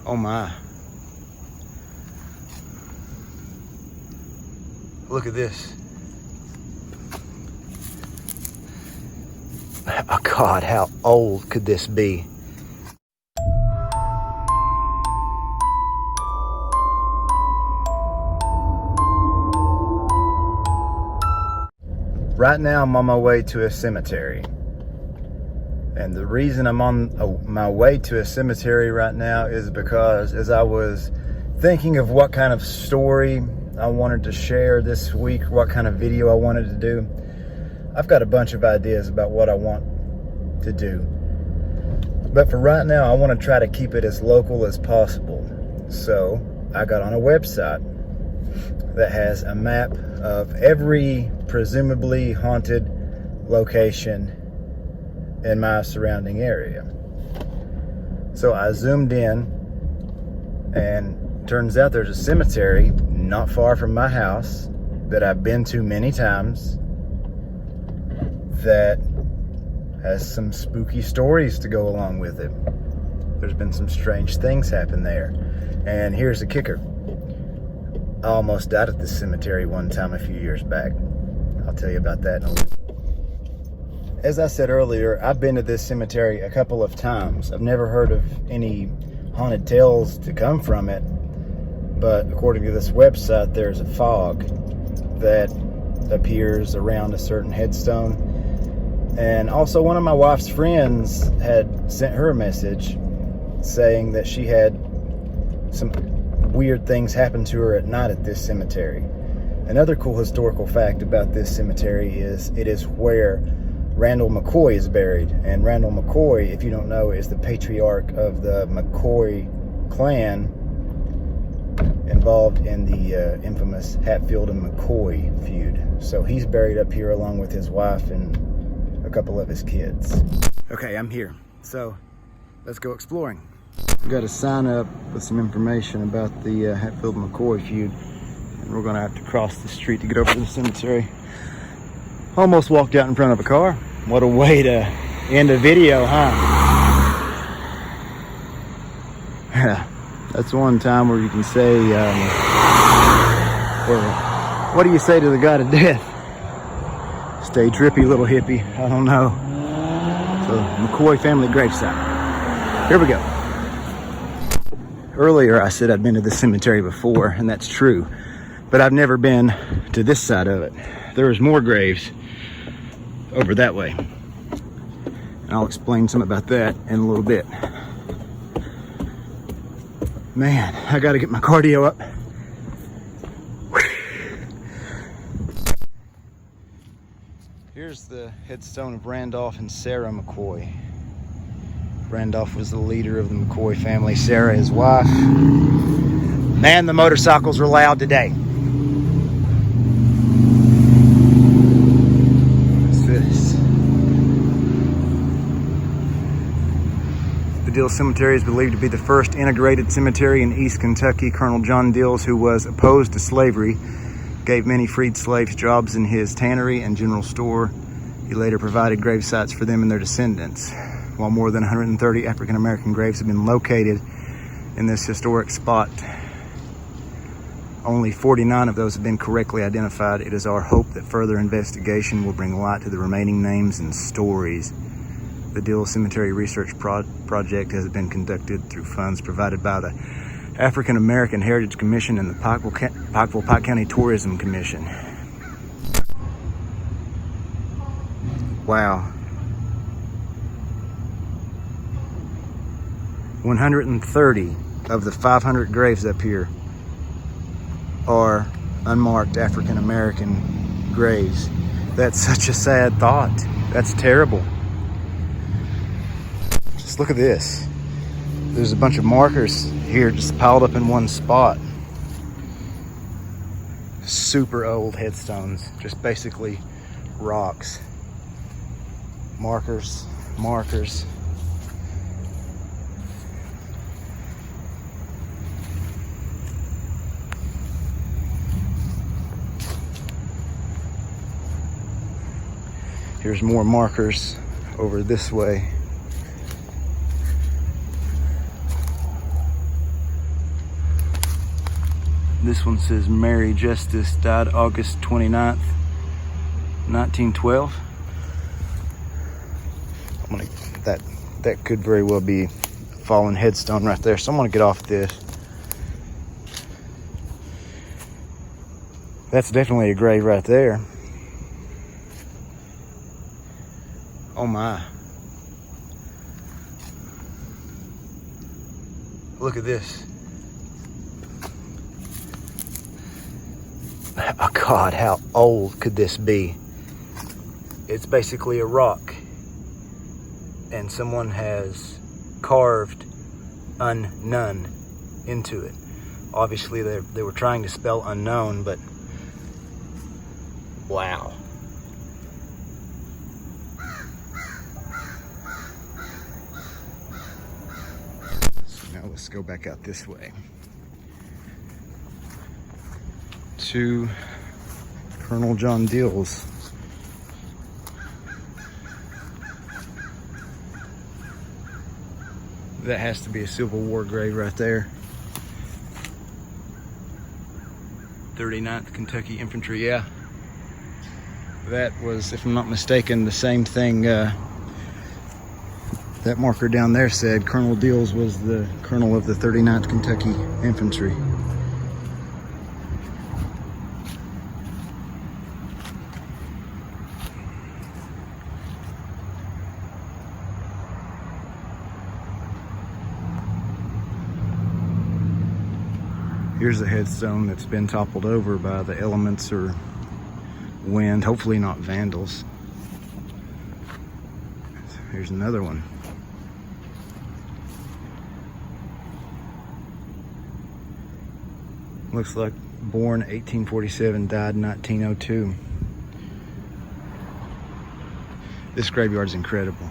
Oh my. Look at this. Oh God, how old could this be? Right now I'm on my way to a cemetery. And the reason I'm on my way to a cemetery right now is because as I was thinking of what kind of story I wanted to share this week, what kind of video I wanted to do, I've got a bunch of ideas about what I want to do. But for right now, I want to try to keep it as local as possible. So I got on a website that has a map of every presumably haunted location in my surrounding area. So I zoomed in, and turns out there's a cemetery not far from my house that I've been to many times that has some spooky stories to go along with it. There's been some strange things happen there. And here's the kicker. I almost died at this cemetery one time a few years back. I'll tell you about that in a little bit. As I said earlier, I've been to this cemetery a couple of times. I've never heard of any haunted tales to come from it, but according to this website, there's a fog that appears around a certain headstone. And also one of my wife's friends had sent her a message saying that she had some weird things happen to her at night at this cemetery. Another cool historical fact about this cemetery is it is where Randall McCoy is buried. And Randall McCoy, if you don't know, is the patriarch of the McCoy clan involved in the infamous Hatfield and McCoy feud. So he's buried up here along with his wife and a couple of his kids. Okay, I'm here. So let's go exploring. We've got to sign up with some information about the Hatfield and McCoy feud. And we're gonna have to cross the street to get over to the cemetery. Almost walked out in front of a car. What a way to end a video, huh? Yeah, that's one time where you can say, what do you say to the god of death? Stay drippy, little hippie. I don't know. So, McCoy family gravesite. Here we go. Earlier I said I'd been to this cemetery before, and that's true. But I've never been to this side of it. There's more graves over that way. And I'll explain some about that in a little bit. Man, I gotta get my cardio up. Here's the headstone of Randolph and Sarah McCoy. Randolph was the leader of the McCoy family, Sarah his wife. Man, the motorcycles were loud today. The Dills Cemetery is believed to be the first integrated cemetery in East Kentucky. Colonel John Dills, who was opposed to slavery, gave many freed slaves jobs in his tannery and general store. He later provided grave sites for them and their descendants. While more than 130 African American graves have been located in this historic spot, only 49 of those have been correctly identified. It is our hope that further investigation will bring light to the remaining names and stories. The Dills Cemetery Research Project has been conducted through funds provided by the African American Heritage Commission and the Pikeville-Pike County Tourism Commission. Wow. 130 of the 500 graves up here are unmarked African American graves. That's such a sad thought. That's terrible. Just look at this. There's a bunch of markers here just piled up in one spot. Super old headstones, just basically rocks. Markers, markers. Here's more markers over this way. This one says Mary Justice died August 29th, 1912. That could very well be a fallen headstone right there. So I'm gonna get off this. That's definitely a grave right there. Oh my. Look at this. Oh God, how old could this be? It's basically a rock, and someone has carved unknown into it. Obviously they were trying to spell unknown, but wow. So now let's go back out this way to Colonel John Dill's. That has to be a Civil War grave right there. 39th Kentucky Infantry, yeah. That was, if I'm not mistaken, the same thing that marker down there said. Colonel Dills was the colonel of the 39th Kentucky Infantry. Here's a headstone that's been toppled over by the elements or wind, hopefully not vandals. Here's another one. Looks like born 1847, died 1902. This graveyard's incredible.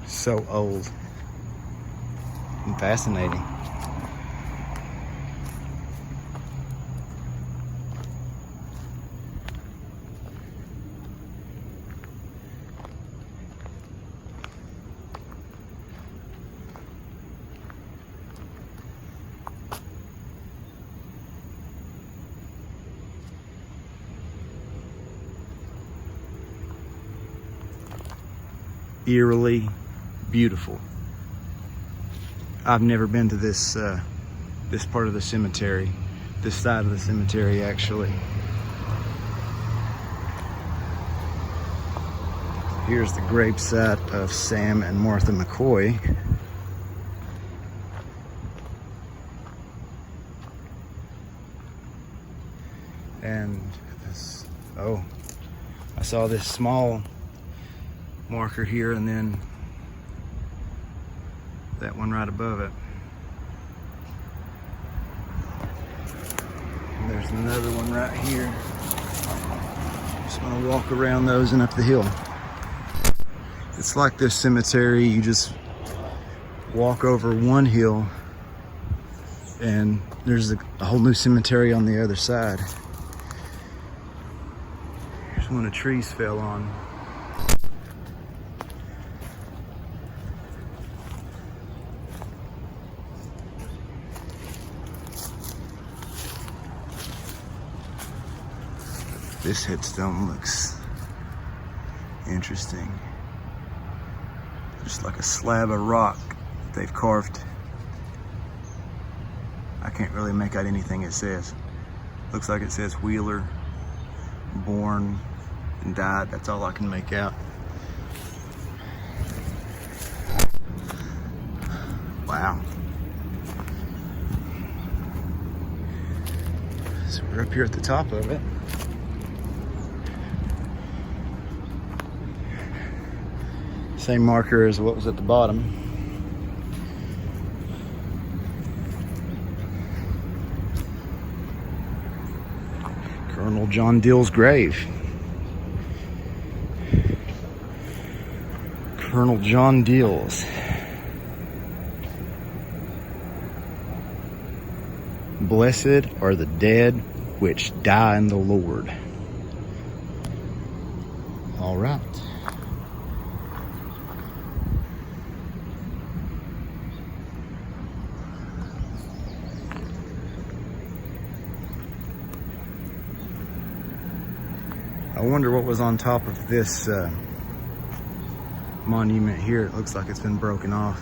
So old and fascinating. Eerily beautiful. I've never been to this this part of the cemetery, this side of the cemetery actually. Here's the gravesite of Sam and Martha McCoy. And this, oh, I saw this small marker here, and then that one right above it. And there's another one right here. Just want to walk around those and up the hill. It's like this cemetery, you just walk over one hill and there's a whole new cemetery on the other side. Here's one the trees fell on. This headstone looks interesting. Just like a slab of rock they've carved. I can't really make out anything it says. Looks like it says Wheeler, born and died. That's all I can make out. Wow. So we're up here at the top of it. Same marker as what was at the bottom. Colonel John Dill's grave. Colonel John Dill's. Blessed are the dead which die in the Lord. All right. I wonder what was on top of this monument here. It looks like it's been broken off.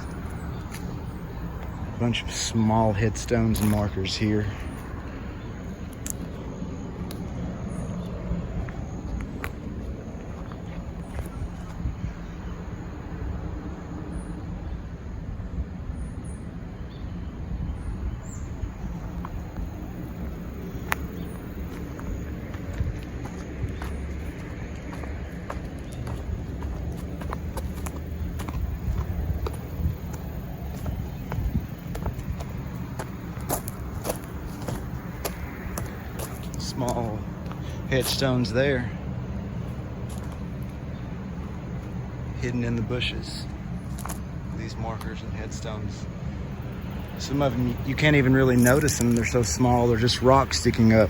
A bunch of small headstones and markers here. Small headstones there, hidden in the bushes. These markers and headstones. Some of them you can't even really notice them. They're so small. They're just rocks sticking up.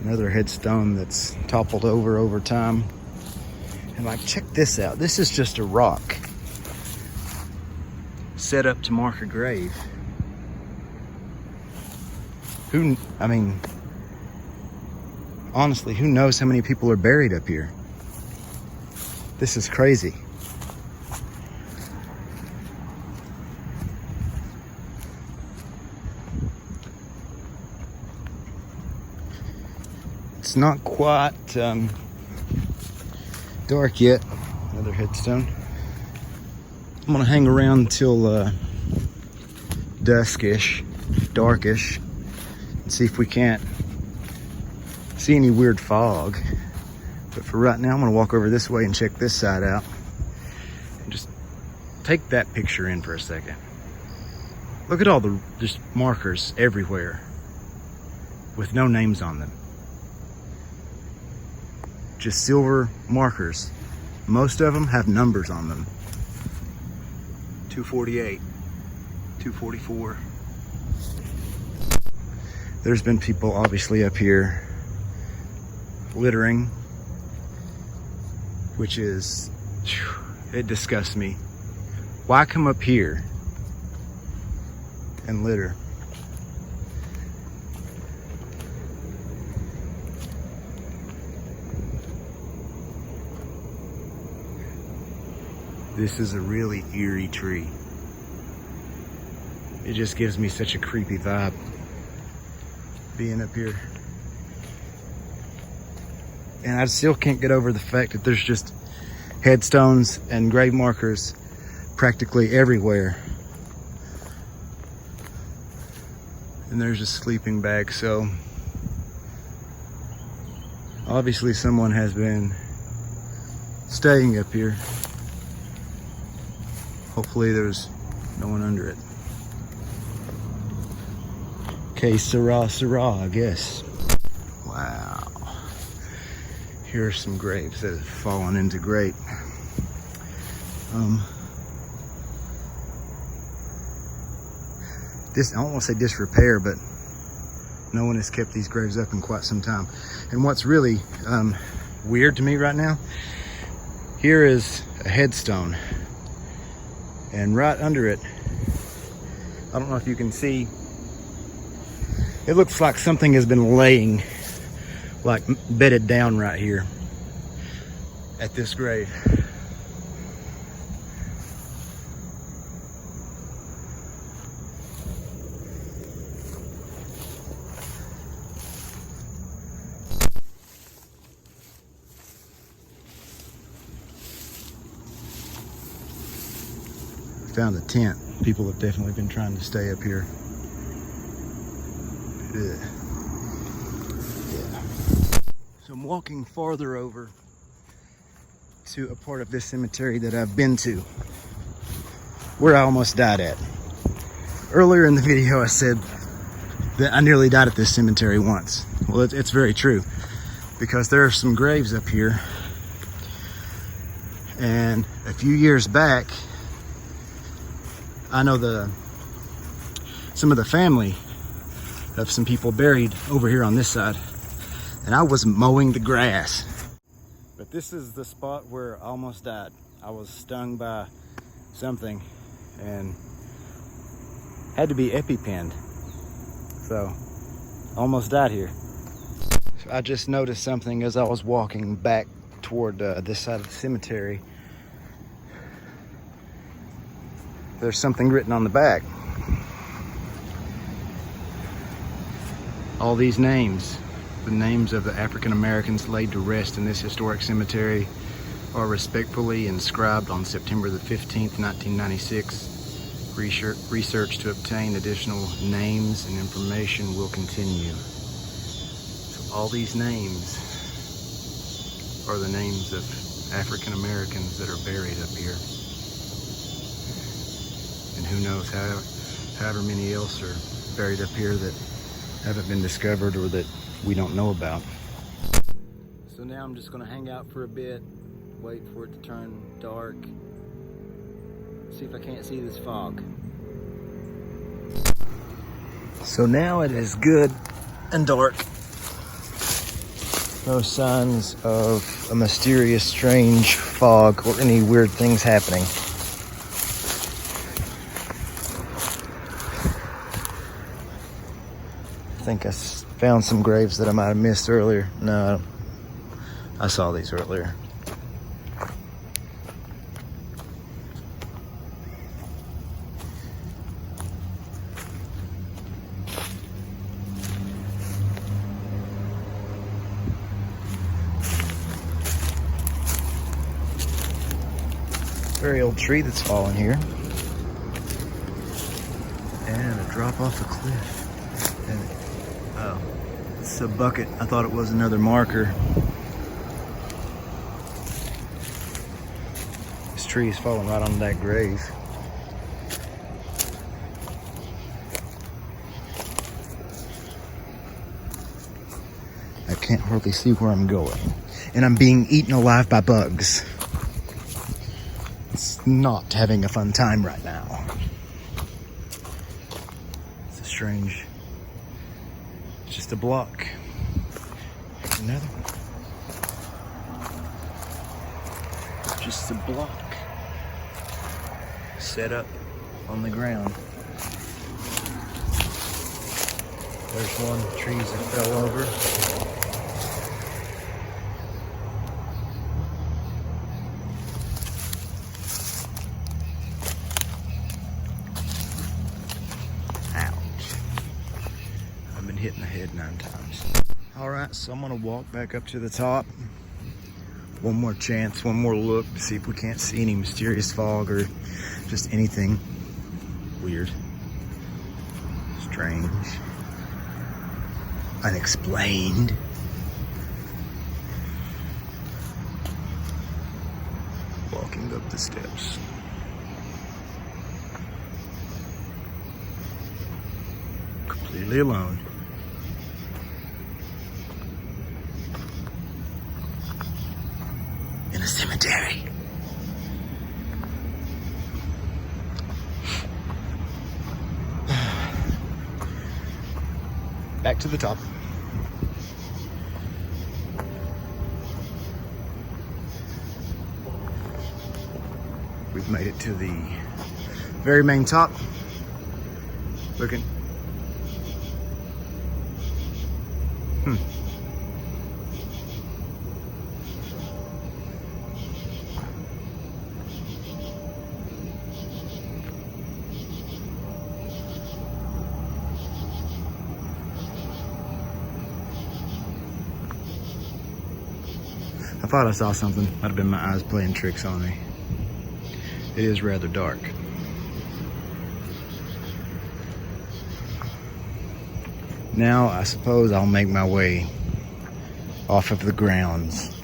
Another headstone that's toppled over time. And like, check this out. This is just a rock set up to mark a grave. I mean, honestly, who knows how many people are buried up here? This is crazy. It's not quite dark yet. Another headstone. I'm gonna hang around till duskish, darkish, and see if we can't see any weird fog. But for right now, I'm gonna walk over this way and check this side out. And just take that picture in for a second. Look at all the just markers everywhere with no names on them. Just silver markers. Most of them have numbers on them. 248, 244. There's been people obviously up here littering, which is, it disgusts me. Why come up here and litter? This is a really eerie tree. It just gives me such a creepy vibe being up here. And I still can't get over the fact that there's just headstones and grave markers practically everywhere. And there's a sleeping bag, so obviously someone has been staying up here. Hopefully there's no one under it. Okay, Sarah, I guess. Wow. Here are some graves that have fallen into great I don't want to say disrepair, but no one has kept these graves up in quite some time. And what's really weird to me right now, here is a headstone, and right under it, I don't know if you can see, it looks like something has been laying, like bedded down right here at this grave. Found a tent. People have definitely been trying to stay up here. Yeah. So I'm walking farther over to a part of this cemetery that I've been to, where I almost died at. Earlier in the video I said that I nearly died at this cemetery once. Well, it's very true, because there are some graves up here, and a few years back, I know some of the family of some people buried over here on this side, and I was mowing the grass. But this is the spot where I almost died. I was stung by something, and had to be EpiPenned. So almost died here. So I just noticed something as I was walking back toward this side of the cemetery. There's something written on the back. All these names, the names of the African Americans laid to rest in this historic cemetery, are respectfully inscribed on September the 15th, 1996. Research to obtain additional names and information will continue. So all these names are the names of African Americans that are buried up here. And who knows however many else are buried up here that haven't been discovered or that we don't know about. So now I'm just gonna hang out for a bit, wait for it to turn dark, see if I can't see this fog. So now it is good and dark. No signs of a mysterious, strange fog or any weird things happening. I think I found some graves that I might have missed earlier. No, I saw these earlier. Very old tree that's fallen here. And a drop off the cliff. And, oh, it's a bucket. I thought it was another marker. This tree is falling right on that grave. I can't hardly see where I'm going. And I'm being eaten alive by bugs. It's not having a fun time right now. It's a strange, it's just a block. There's another one. Just a block set up on the ground. There's one, the trees that fell over. Hitting the head 9 times. All right, so I'm gonna walk back up to the top. One more chance, one more look to see if we can't see any mysterious fog or just anything weird, strange, unexplained. Walking up the steps. Completely alone. In a cemetery. Back to the top. We've made it to the very main top. Looking. I thought I saw something. Might have been my eyes playing tricks on me. It is rather dark. Now I suppose I'll make my way off of the grounds.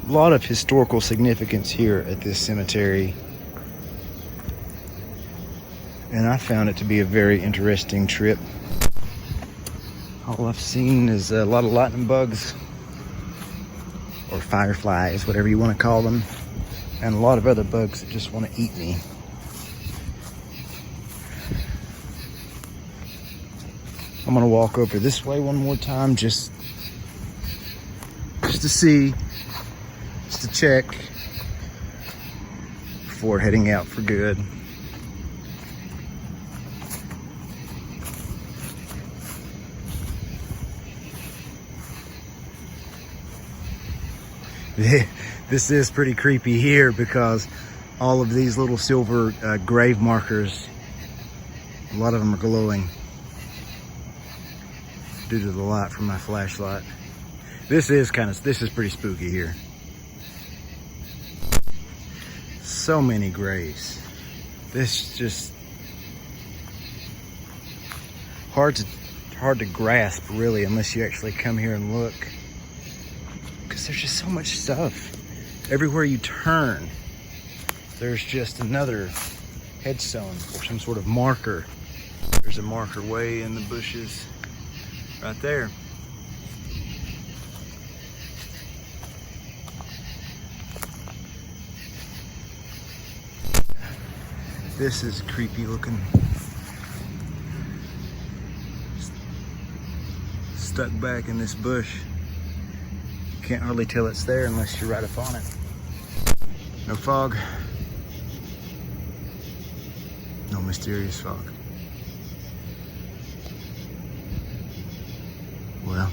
A lot of historical significance here at this cemetery, and I found it to be a very interesting trip. All I've seen is a lot of lightning bugs, or fireflies, whatever you want to call them, and a lot of other bugs that just want to eat me. I'm gonna walk over this way one more time just to see, just to check before heading out for good. This is pretty creepy here because all of these little silver grave markers, a lot of them are glowing due to the light from my flashlight. This is pretty spooky here. So many graves. This just hard to grasp really unless you actually come here and look. Because there's just so much stuff. Everywhere you turn, there's just another headstone or some sort of marker. There's a marker way in the bushes right there. This is creepy looking. Stuck back in this bush. Can't hardly tell it's there unless you're right up on it. No fog. No mysterious fog. Well,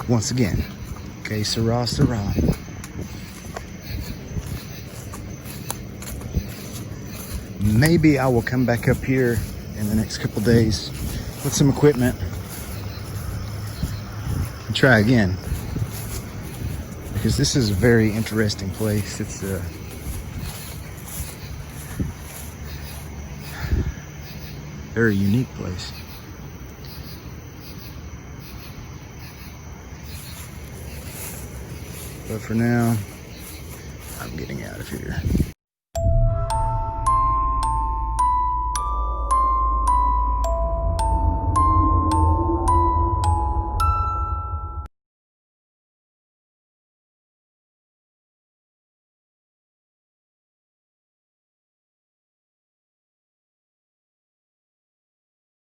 once again, que sera, sera. Maybe I will come back up here in the next couple days with some equipment and try again, because this is a very interesting place. It's a very unique place. But for now, I'm getting out of here.